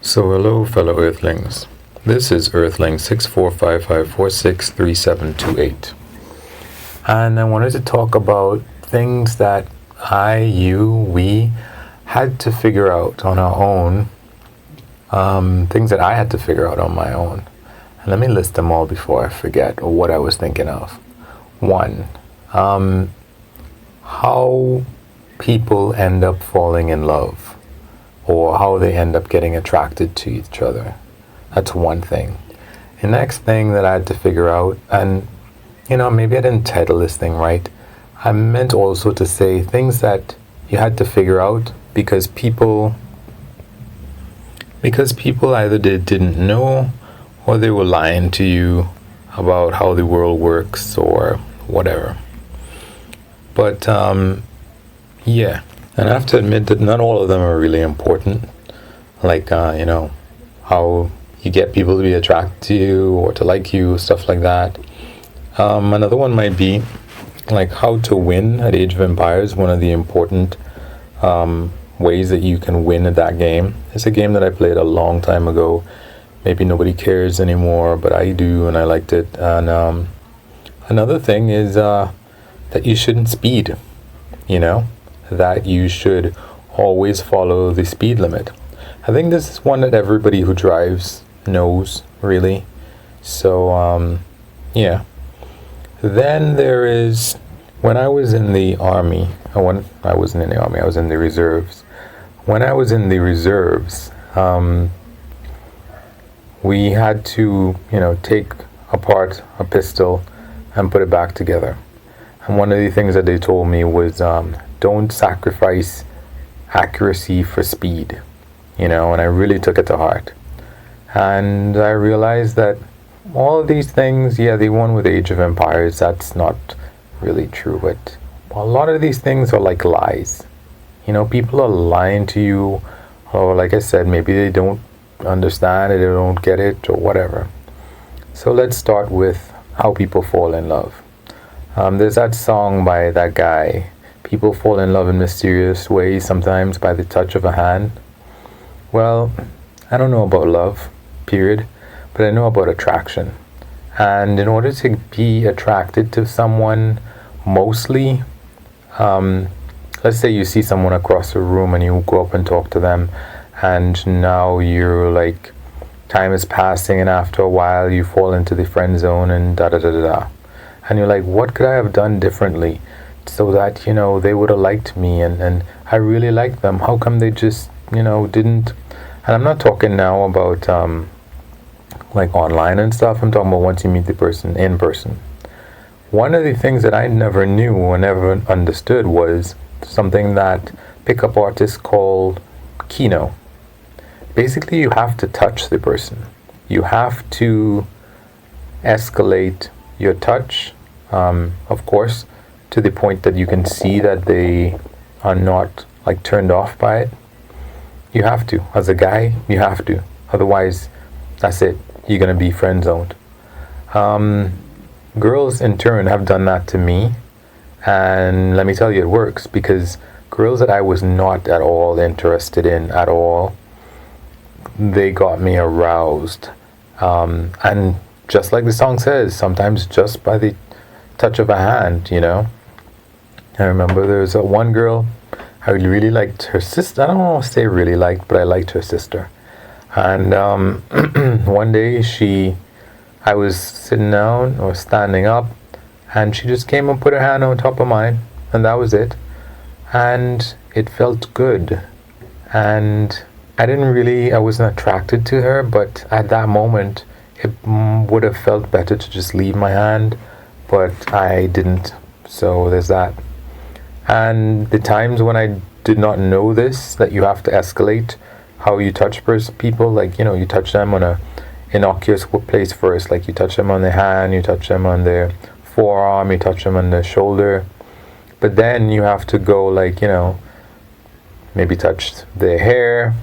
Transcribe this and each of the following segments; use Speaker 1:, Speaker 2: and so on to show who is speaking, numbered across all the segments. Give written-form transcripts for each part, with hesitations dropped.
Speaker 1: So hello fellow Earthlings. This is Earthling 6455463728. And I wanted to talk about things that we had to figure out on our own. Things that I had to figure out on my own. And let me list them all before I forget what I was thinking of. One, how people end up falling in love, or how they end up getting attracted to each other. That's one thing. The next thing that I had to figure out, and maybe I didn't title this thing right. I meant also to say things that you had to figure out because people either didn't know, or they were lying to you about how the world works or whatever. But yeah. And I have to admit that not all of them are really important. Like, how you get people to be attracted to you or to like you, stuff like that. Another one might be, like, how to win at Age of Empires. One of the important ways that you can win at that game. It's a game that I played a long time ago. Maybe nobody cares anymore, but I do, and I liked it. And another thing is that you shouldn't speed, that you should always follow the speed limit. I think this is one that everybody who drives knows, really. So, yeah. Then there is, when I was in the army, I wasn't in the army, I was in the reserves. When I was in the reserves, we had to, take apart a pistol and put it back together. And one of the things that they told me was, don't sacrifice accuracy for speed, and I really took it to heart. And I realized that all of these things, the one with Age of Empires, that's not really true, but a lot of these things are like lies. People are lying to you, or like I said, maybe they don't understand it, they don't get it, or whatever. So let's start with how people fall in love. There's that song by that guy, people fall in love in mysterious ways, sometimes by the touch of a hand. Well, I don't know about love, period, but I know about attraction. And in order to be attracted to someone, mostly, let's say you see someone across the room and you go up and talk to them, and now you're like, time is passing, and after a while you fall into the friend zone and da-da-da-da-da. And you're like, what could I have done differently so that, they would have liked me, and I really liked them. How come they just, didn't? And I'm not talking now about, like, online and stuff. I'm talking about once you meet the person in person. One of the things that I never knew or never understood was something that pickup artists call Kino. Basically, you have to touch the person. You have to escalate your touch, of course, to the point that you can see that they are not like turned off by it. You have to, as a guy, you have to. Otherwise, that's it. You're gonna be friend zoned. Girls in turn have done that to me, and let me tell you, it works, because girls that I was not at all interested in at all, they got me aroused, and just like the song says, sometimes just by the touch of a hand, I remember there was one girl, I really liked her sister. I don't want to say really liked, but I liked her sister. And one day I was sitting down or standing up, and she just came and put her hand on top of mine, and that was it. And it felt good. And I wasn't attracted to her, but at that moment, it would have felt better to just leave my hand, but I didn't. So there's that. And the times when I did not know this, that you have to escalate how you touch people, like, you touch them on a innocuous place first, like you touch them on the hand, you touch them on their forearm, you touch them on the shoulder, but then you have to go, like, maybe touch their hair.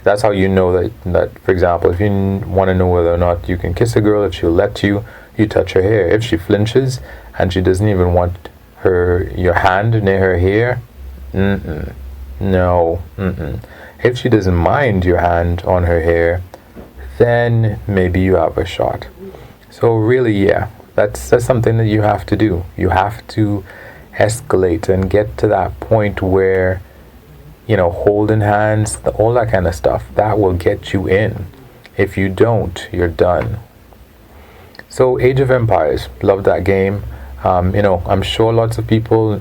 Speaker 1: That's how you know that, for example, if you want to know whether or not you can kiss a girl, if she'll let you, you touch her hair. If she flinches and she doesn't even want your hand near her hair, no. If she doesn't mind your hand on her hair, then maybe you have a shot. So really, yeah, that's something that you have to do. You have to escalate and get to that point where, holding hands, all that kind of stuff, that will get you in. If you don't, you're done. So Age of Empires, love that game. I'm sure lots of people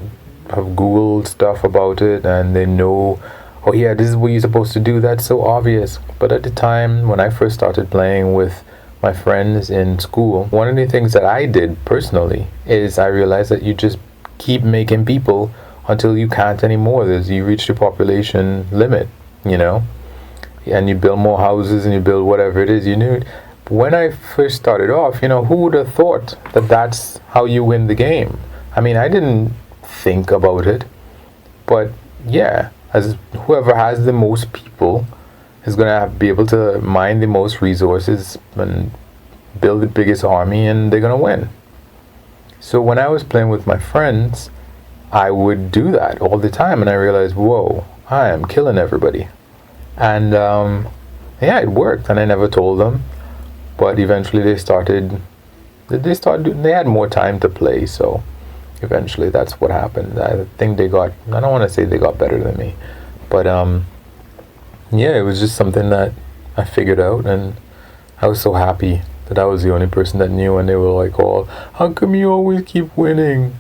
Speaker 1: have Googled stuff about it and they know, oh yeah, this is what you're supposed to do. That's so obvious. But at the time when I first started playing with my friends in school, one of the things that I did personally is I realized that you just keep making people until you can't anymore. You reach the population limit, and you build more houses and you build whatever it is you need. When I first started off, who would have thought that that's how you win the game? I mean, I didn't think about it, but yeah, as whoever has the most people is going to be able to mine the most resources and build the biggest army, and they're going to win. So when I was playing with my friends, I would do that all the time, and I realized, whoa, I am killing everybody. And yeah, it worked, and I never told them. But eventually they had more time to play, so eventually that's what happened. I think I don't want to say they got better than me, but yeah, it was just something that I figured out, and I was so happy that I was the only person that knew, and they were like, oh, how come you always keep winning?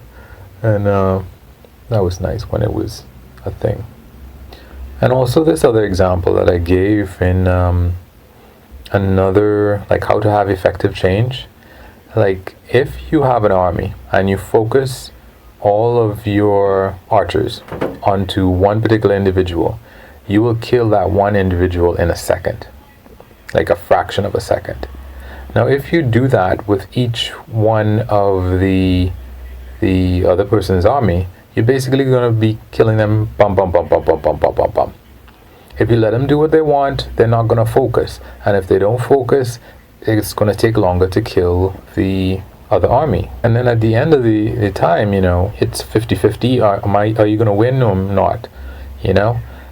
Speaker 1: And that was nice when it was a thing. And also this other example that I gave in another, like how to have effective change. Like if you have an army and you focus all of your archers onto one particular individual, you will kill that one individual in a second, like a fraction of a second. Now if you do that with each one of the other person's army, you're basically going to be killing them bum bum bum bum bum bum bum bum bum. If you let them do what they want, they're not going to focus. And if they don't focus, it's going to take longer to kill the other army. And then at the end of the time, it's 50-50. Are you going to win or not?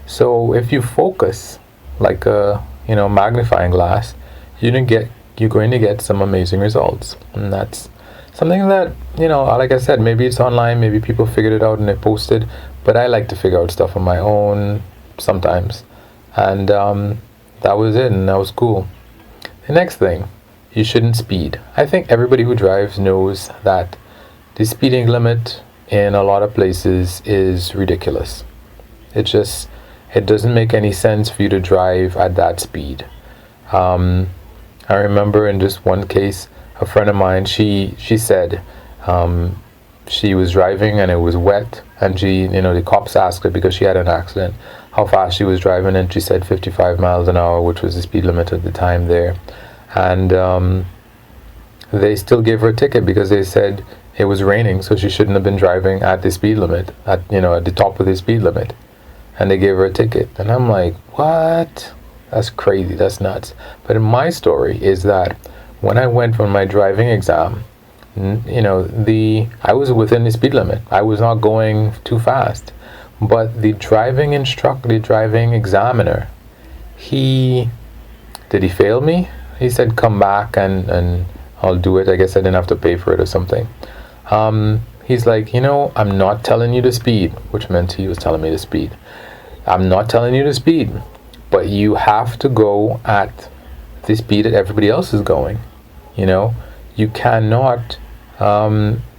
Speaker 1: So if you focus like a, magnifying glass, you're going to get some amazing results. And that's something that, like I said, maybe it's online, maybe people figured it out and they posted, but I like to figure out stuff on my own sometimes. And that was it, and that was cool. The next thing, you shouldn't speed. I think everybody who drives knows that the speeding limit in a lot of places is ridiculous. It doesn't make any sense for you to drive at that speed. I remember in just one case, a friend of mine, she said she was driving and it was wet, and the cops asked her because she had an accident how fast she was driving, and she said 55 miles an hour, which was the speed limit at the time there. And they still gave her a ticket because they said it was raining, so she shouldn't have been driving at the speed limit, at the top of the speed limit. And they gave her a ticket. And I'm like, what? That's crazy. That's nuts. But in my story is that when I went for my driving exam, I was within the speed limit. I was not going too fast. But the driving examiner, did he fail me? He said, come back and I'll do it. I guess I didn't have to pay for it or something. He's like, I'm not telling you to speed, which meant he was telling me to speed. I'm not telling you to speed, but you have to go at the speed that everybody else is going. You cannot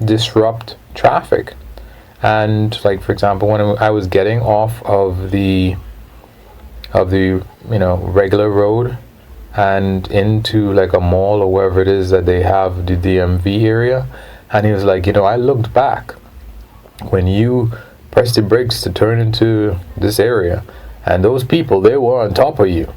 Speaker 1: disrupt traffic. And like, for example, when I was getting off of the regular road and into like a mall or wherever it is that they have the DMV area, and he was like, I looked back when you pressed the brakes to turn into this area, and those people, they were on top of you,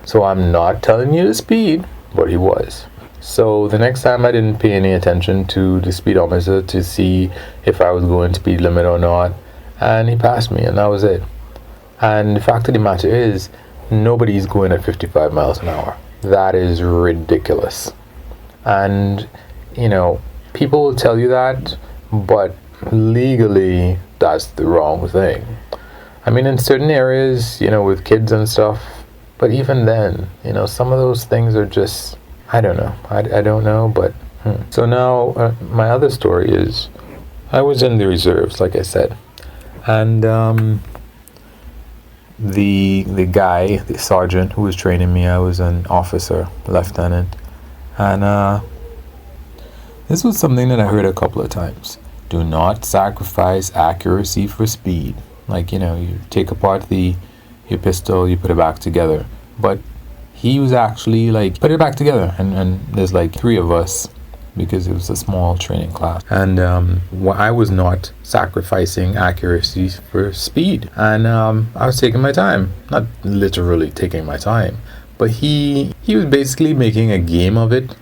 Speaker 1: so I'm not telling you to speed, but he was. So the next time I didn't pay any attention to the speedometer to see if I was going speed limit or not, and he passed me, and that was it. And the fact of the matter is, nobody's going at 55 miles an hour. That is ridiculous. And people will tell you that, but legally that's the wrong thing. I mean, in certain areas, with kids and stuff, but even then, some of those things are just, I don't know. I don't know, but. So now, my other story is, I was in the reserves, like I said, and the guy, the sergeant who was training me, I was an officer, lieutenant, and this was something that I heard a couple of times. Do not sacrifice accuracy for speed. Like, you take apart your pistol, you put it back together. But he was actually like, put it back together. And there's like 3 of us, because it was a small training class. And I was not sacrificing accuracy for speed. And I was taking my time. Not literally taking my time. But he was basically making a game of it.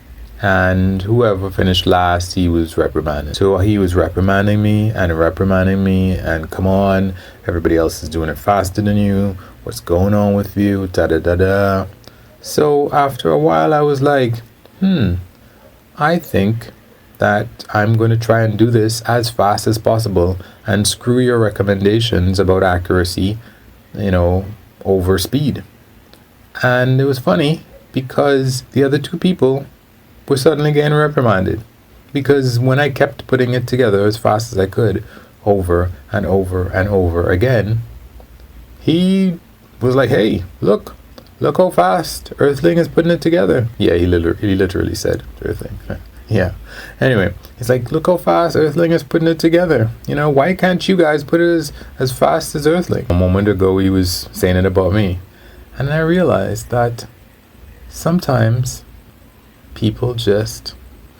Speaker 1: And whoever finished last, he was reprimanded. So he was reprimanding me, and come on, everybody else is doing it faster than you. What's going on with you? Da-da-da-da. So after a while, I was like, I think that I'm going to try and do this as fast as possible and screw your recommendations about accuracy, over speed. And it was funny because the other 2 people were suddenly getting reprimanded, because when I kept putting it together as fast as I could, over and over and over again, he was like, hey, look how fast Earthling is putting it together. Yeah, he literally said Earthling. Yeah. Anyway, he's like, look how fast Earthling is putting it together. Why can't you guys put it as fast as Earthling? A moment ago, he was saying it about me. And I realized that sometimes people just,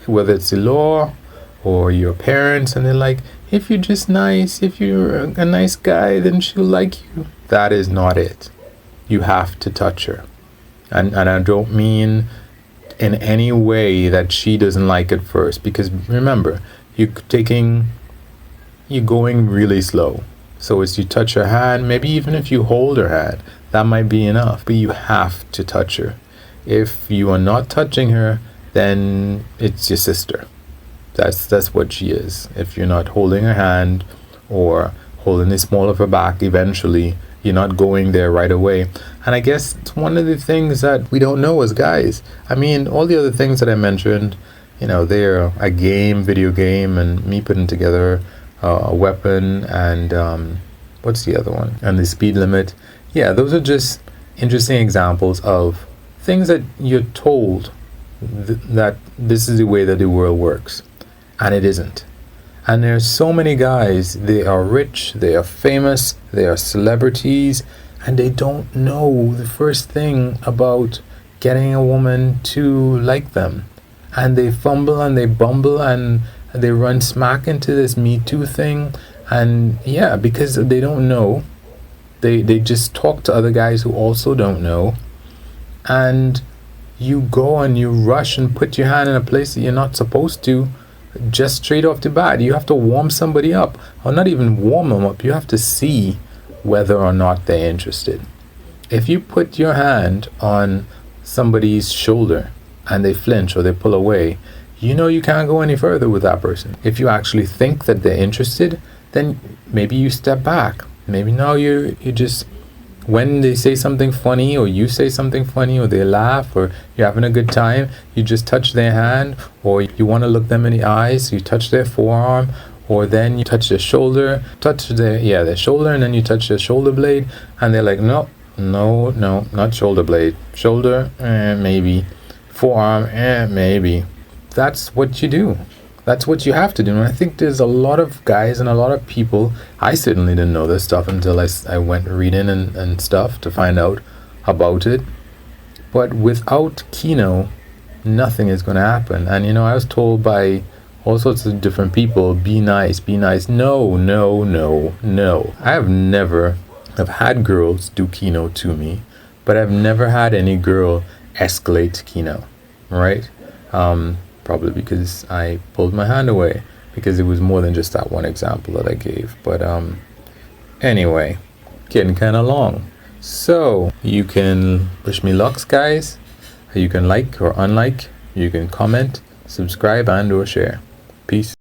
Speaker 1: whether it's the law or your parents, and they're like, if you're just nice, if you're a nice guy, then she'll like you. That is not it. You have to touch her. And I don't mean in any way that she doesn't like it first, because remember, you're going really slow. So as you touch her hand, maybe even if you hold her hand, that might be enough, but you have to touch her. If you are not touching her, then it's your sister. That's what she is. If you're not holding her hand or holding the small of her back, eventually you're not going there right away. And I guess it's one of the things that we don't know as guys. I mean, all the other things that I mentioned, they're a video game, and me putting together a weapon, and what's the other one? And the speed limit. Yeah, those are just interesting examples of things that you're told that this is the way that the world works, and it isn't. And there's so many guys, they are rich, they are famous, they are celebrities, and they don't know the first thing about getting a woman to like them. And they fumble and they bumble and they run smack into this Me Too thing. And yeah, because they don't know, they just talk to other guys who also don't know. And you go and you rush and put your hand in a place that you're not supposed to, just straight off the bat. You have to warm somebody up, or not even warm them up. You have to see whether or not they're interested. If you put your hand on somebody's shoulder and they flinch or they pull away, you can't go any further with that person. If you actually think that they're interested, then maybe you step back. Maybe now you just, when they say something funny, or you say something funny, or they laugh, or you're having a good time, you just touch their hand, or you want to look them in the eyes, you touch their forearm, or then you touch their shoulder, their shoulder, and then you touch their shoulder blade, and they're like, no, not shoulder blade. Shoulder, maybe. Forearm, maybe. That's what you do. That's what you have to do. And I think there's a lot of guys and a lot of people, I certainly didn't know this stuff until I went reading and stuff to find out about it. But without Kino, nothing is going to happen. And I was told by all sorts of different people, be nice. No. I've had girls do Kino to me, but I've never had any girl escalate Kino, right? Probably because I pulled my hand away, because it was more than just that one example that I gave. But anyway, getting kind of long. So you can wish me lucks, guys. You can like or unlike. You can comment, subscribe, and or share. Peace.